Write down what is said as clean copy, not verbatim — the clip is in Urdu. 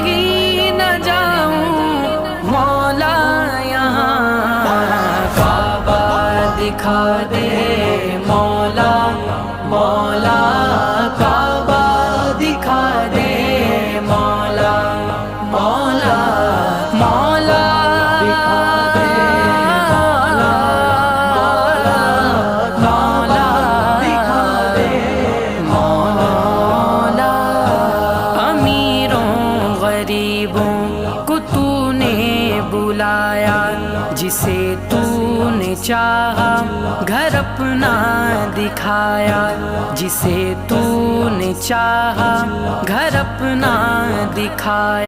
کہیں نہ جاؤں مولا یہاں کعبہ دکھا دے مولا مولا کعبہ دکھا دے مولا مولا مولا دکھا دے مولا مولا دکھا دے مولا امیروں غریبوں کو تو نے بلایا جسے تو نے چاہا گھر اپنا دکھایا جسے تو نے چاہا گھر اپنا دکھایا